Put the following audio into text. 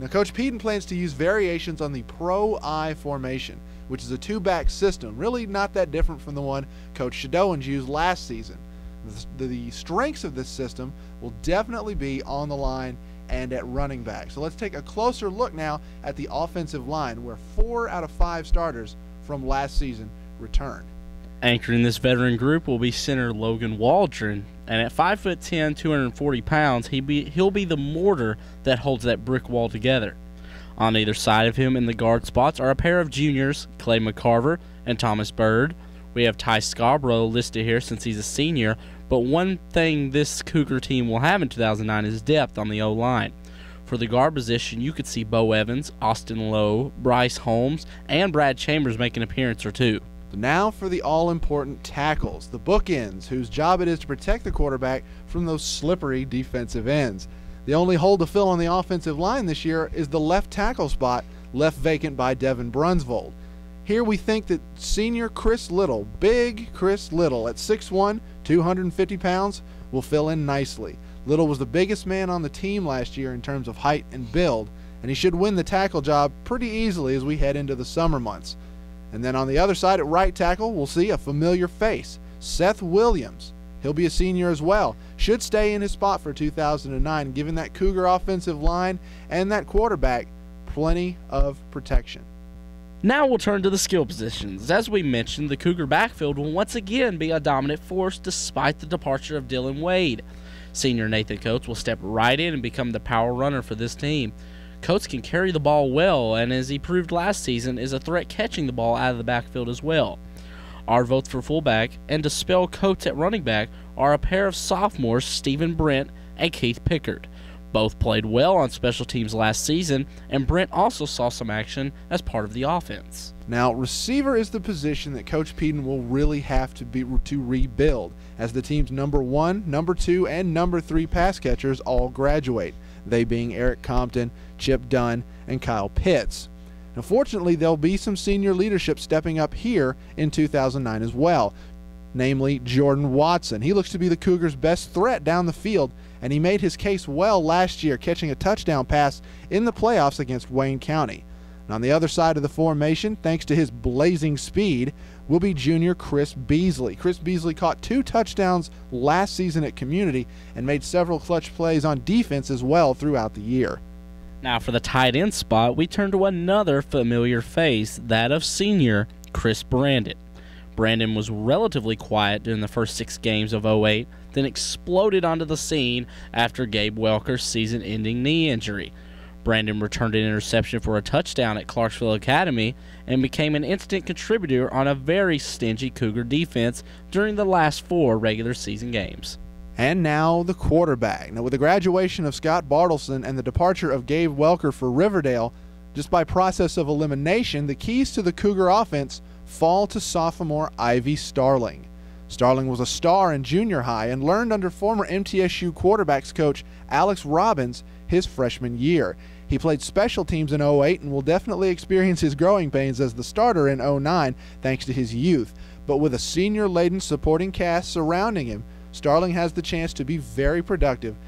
Now, Coach Peden plans to use variations on the Pro-I formation, which is a two-back system, really not that different from the one Coach Shadowans used last season. The strengths of this system will definitely be on the line and at running back. So let's take a closer look now at the offensive line, where 4 out of 5 starters from last season return. Anchoring this veteran group will be center Logan Waldron, and at 5'10", 240 pounds, he'll be the mortar that holds that brick wall together. On either side of him in the guard spots are a pair of juniors, Clay McCarver and Thomas Bird. We have Ty Scarborough listed here since he's a senior, but one thing this Cougar team will have in 2009 is depth on the O-line. For the guard position, you could see Bo Evans, Austin Lowe, Bryce Holmes, and Brad Chambers make an appearance or two. Now for the all-important tackles, the bookends, whose job it is to protect the quarterback from those slippery defensive ends. The only hole to fill on the offensive line this year is the left tackle spot, left vacant by Devin Brunsvold. Here we think that senior Chris Little, big Chris Little, at 6'1", 250 pounds, will fill in nicely. Little was the biggest man on the team last year in terms of height and build, and he should win the tackle job pretty easily as we head into the summer months. And then on the other side at right tackle, we'll see a familiar face, Seth Williams. He'll be a senior as well. Should stay in his spot for 2009, giving that Cougar offensive line and that quarterback plenty of protection. Now we'll turn to the skill positions. As we mentioned, the Cougar backfield will once again be a dominant force despite the departure of Dylan Wade. Senior Nathan Coates will step right in and become the power runner for this team. Coates can carry the ball well, and as he proved last season, is a threat catching the ball out of the backfield as well. Our votes for fullback and to spell Coates at running back are a pair of sophomores, Stephen Brent and Keith Pickard. Both played well on special teams last season, and Brent also saw some action as part of the offense. Now, receiver is the position that Coach Peden will really have to rebuild, as the team's number 1, number 2, and number 3 pass catchers all graduate, they being Eric Compton, Chip Dunn, and Kyle Pitts. Now, fortunately, there'll be some senior leadership stepping up here in 2009 as well, namely Jordan Watson. He looks to be the Cougars' best threat down the field, and he made his case well last year, catching a touchdown pass in the playoffs against Wayne County. And on the other side of the formation, thanks to his blazing speed, will be junior Chris Beasley. Chris Beasley caught 2 touchdowns last season at Community and made several clutch plays on defense as well throughout the year. Now for the tight end spot, we turn to another familiar face, that of senior Chris Brandon. Brandon was relatively quiet during the first 6 games of 08, then exploded onto the scene after Gabe Welker's season-ending knee injury. Brandon returned an interception for a touchdown at Clarksville Academy and became an instant contributor on a very stingy Cougar defense during the last 4 regular season games. And now the quarterback. Now, with the graduation of Scott Bartleson and the departure of Gabe Welker for Riverdale, just by process of elimination, the keys to the Cougar offense fall to sophomore Ivy Starling. Starling was a star in junior high and learned under former MTSU quarterbacks coach Alex Robbins his freshman year. He played special teams in 08 and will definitely experience his growing pains as the starter in 09 thanks to his youth. But with a senior-laden supporting cast surrounding him, Starling has the chance to be very productive